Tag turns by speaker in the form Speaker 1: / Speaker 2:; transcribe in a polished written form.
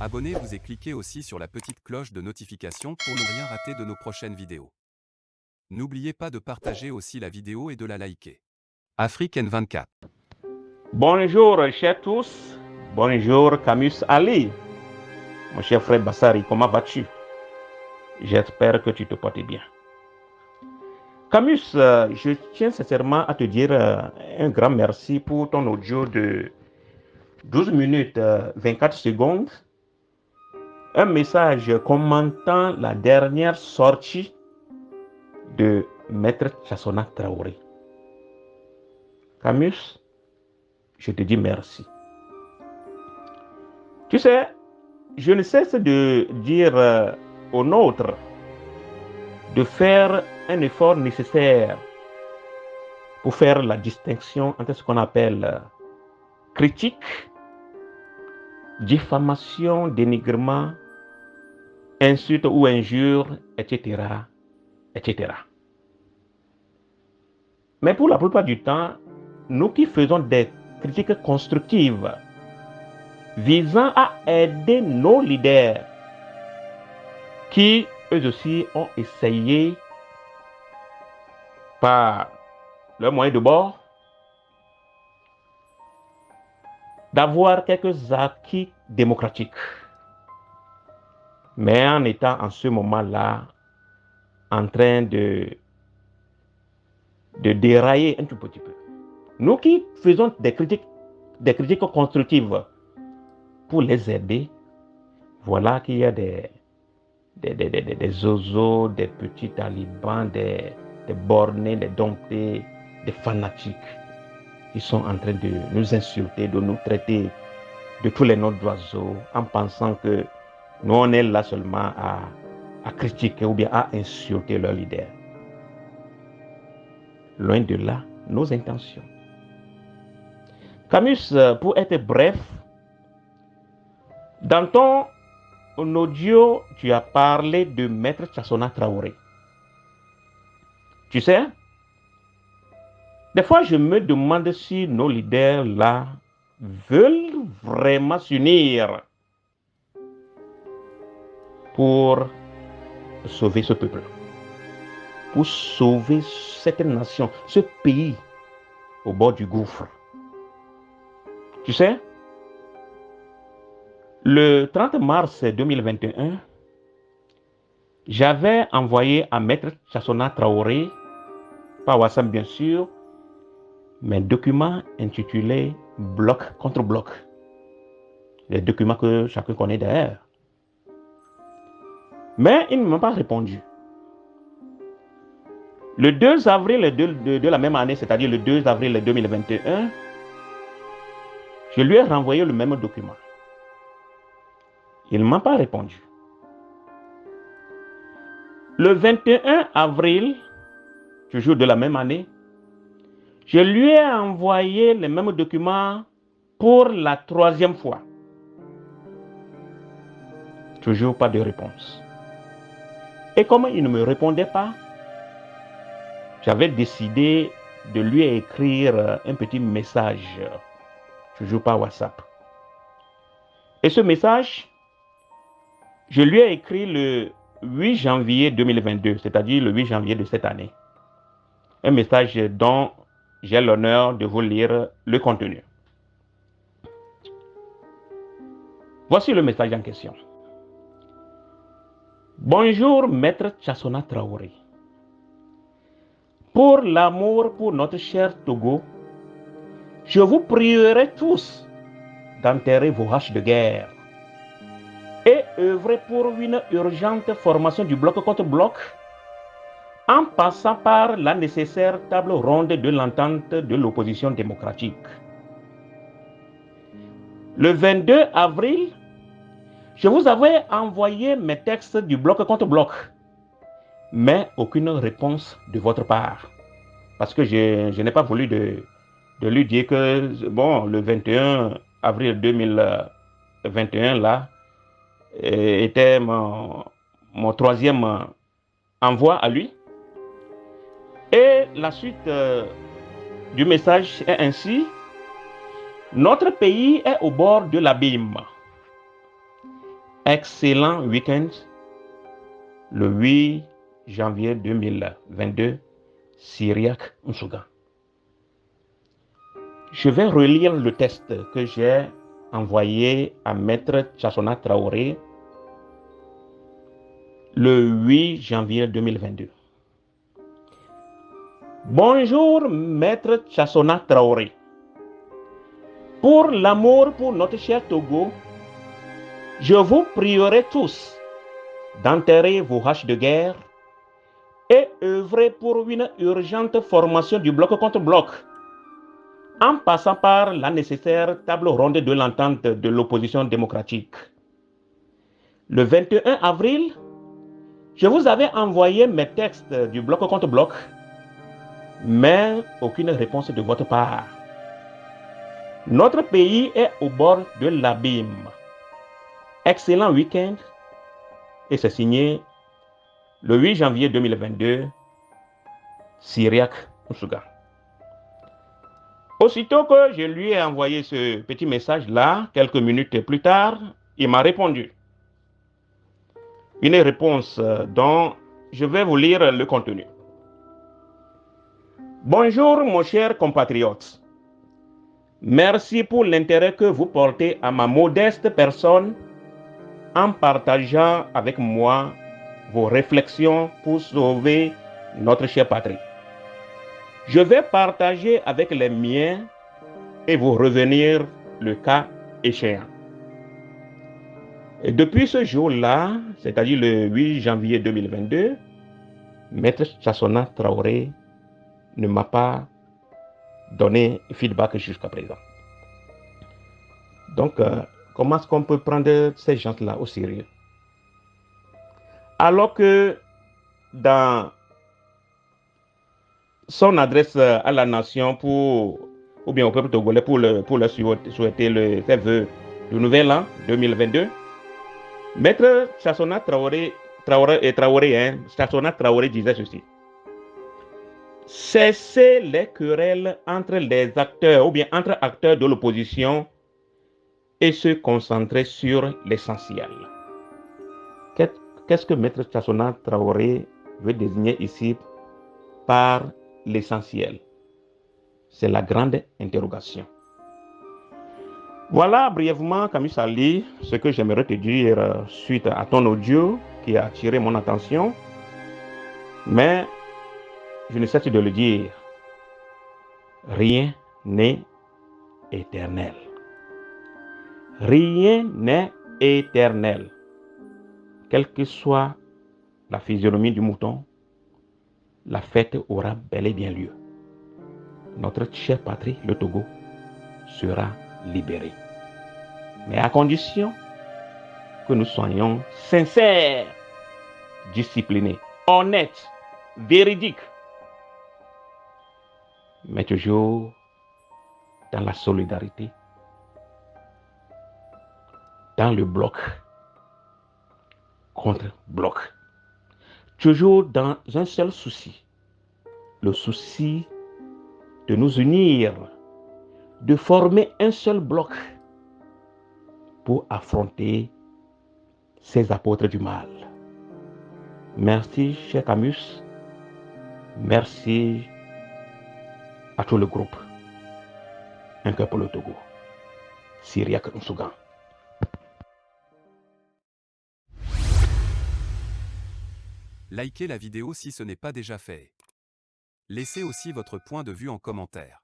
Speaker 1: Abonnez-vous et cliquez aussi sur la petite cloche de notification pour ne rien rater de nos prochaines vidéos. N'oubliez pas de partager aussi la vidéo et de la liker. Afrique N24.
Speaker 2: Bonjour chers tous, bonjour Camus Ali. Mon cher frère Bassari, comment vas-tu? J'espère que tu te portes bien. Camus, je tiens sincèrement à te dire un grand merci pour ton audio de 12 minutes 24 secondes. Un message commentant la dernière sortie de Maître Chassona Traoré. Camus, je te dis merci. Tu sais, je ne cesse de dire aux nôtres de faire un effort nécessaire pour faire la distinction entre ce qu'on appelle critique, diffamation, dénigrement, insulte ou injure, etc., etc. Mais pour la plupart du temps, nous qui faisons des critiques constructives visant à aider nos leaders qui, eux aussi, ont essayé par leur moyen de bord d'avoir quelques acquis démocratiques. Mais en étant en ce moment-là en train de dérailler un tout petit peu. Nous qui faisons des critiques constructives pour les aider, voilà qu'il y a des zozos, des petits talibans, des bornés, des domptés, des fanatiques qui sont en train de nous insulter, de nous traiter de tous les noms d'oiseaux en pensant que nous on est là seulement à critiquer ou bien à insulter leur leader. Loin de là, nos intentions. Camus, pour être bref, dans ton audio, tu as parlé de Maître Chassona Traoré. Tu sais, des fois je me demande si nos leaders là veulent vraiment s'unir pour sauver ce peuple, pour sauver cette nation, ce pays au bord du gouffre. Tu sais, le 30 mars 2021, j'avais envoyé à Maître Chassona Traoré, par WhatsApp bien sûr, mes documents intitulés Bloc contre bloc. Les documents que chacun connaît d'ailleurs. Mais il ne m'a pas répondu. Le 2 avril de la même année, c'est-à-dire le 2 avril 2021, je lui ai renvoyé le même document. Il ne m'a pas répondu. Le 21 avril, toujours de la même année, je lui ai envoyé les mêmes documents pour la 3e fois. Toujours pas de réponse. Et comme il ne me répondait pas, j'avais décidé de lui écrire un petit message, toujours par WhatsApp. Et ce message, je lui ai écrit le 8 janvier 2022, c'est-à-dire le 8 janvier de cette année. Un message dont j'ai l'honneur de vous lire le contenu. Voici le message en question. Bonjour, Maître Chassona Traoré. Pour l'amour pour notre cher Togo, je vous prierai tous d'enterrer vos haches de guerre et œuvrer pour une urgente formation du bloc contre bloc en passant par la nécessaire table ronde de l'entente de l'opposition démocratique. Le 22 avril, je vous avais envoyé mes textes du bloc contre bloc, mais aucune réponse de votre part. Parce que je n'ai pas voulu de lui dire que, bon, le 21 avril 2021, là, était mon 3e envoi à lui. Et la suite du message est ainsi. Notre pays est au bord de l'abîme. Excellent week-end. Le 8 janvier 2022, Cyriaque Nsouga. Je vais relire le test que j'ai envoyé à Maître Chassona Traoré le 8 janvier 2022. Bonjour, Maître Chassona Traoré. Pour l'amour pour notre cher Togo, je vous prierai tous d'enterrer vos haches de guerre et œuvrer pour une urgente formation du bloc contre bloc, en passant par la nécessaire table ronde de l'entente de l'opposition démocratique. Le 21 avril, je vous avais envoyé mes textes du bloc contre bloc, mais aucune réponse de votre part. Notre pays est au bord de l'abîme. Excellent week-end, et c'est signé le 8 janvier 2022, Cyriaque Nsouga. Aussitôt que je lui ai envoyé ce petit message-là, quelques minutes plus tard, il m'a répondu. Une réponse dont je vais vous lire le contenu. Bonjour mon cher compatriote. Merci pour l'intérêt que vous portez à ma modeste personne en partageant avec moi vos réflexions pour sauver notre chère patrie. Je vais partager avec les miens et vous revenir le cas échéant. Et depuis ce jour-là, c'est-à-dire le 8 janvier 2022, Maître Chassona Traoré ne m'a pas donné feedback jusqu'à présent. Donc, comment est-ce qu'on peut prendre ces gens-là au sérieux? Alors que dans son adresse à la nation ou bien au peuple togolais pour leur souhaiter ses vœux du nouvel an 2022, Maître Chassona Traoré disait ceci. Cessez les querelles entre les acteurs ou bien entre acteurs de l'opposition et se concentrer sur l'essentiel. Qu'est-ce que Maître Chassona Traoré veut désigner ici par l'essentiel? C'est la grande interrogation. Voilà brièvement, Camus Sali, ce que j'aimerais te dire suite à ton audio qui a attiré mon attention. Mais je ne cesse de le dire, rien n'est éternel. Rien n'est éternel. Quelle que soit la physionomie du mouton, la fête aura bel et bien lieu. Notre chère patrie, le Togo, sera libérée. Mais à condition que nous soyons sincères, disciplinés, honnêtes, véridiques, mais toujours dans la solidarité, dans le bloc contre bloc. Toujours dans un seul souci, le souci de nous unir, de former un seul bloc pour affronter ces apôtres du mal. Merci, cher Camus. Merci à tout le groupe. Un cœur pour le Togo. Cyriaque Nsouga.
Speaker 1: Likez la vidéo si ce n'est pas déjà fait. Laissez aussi votre point de vue en commentaire.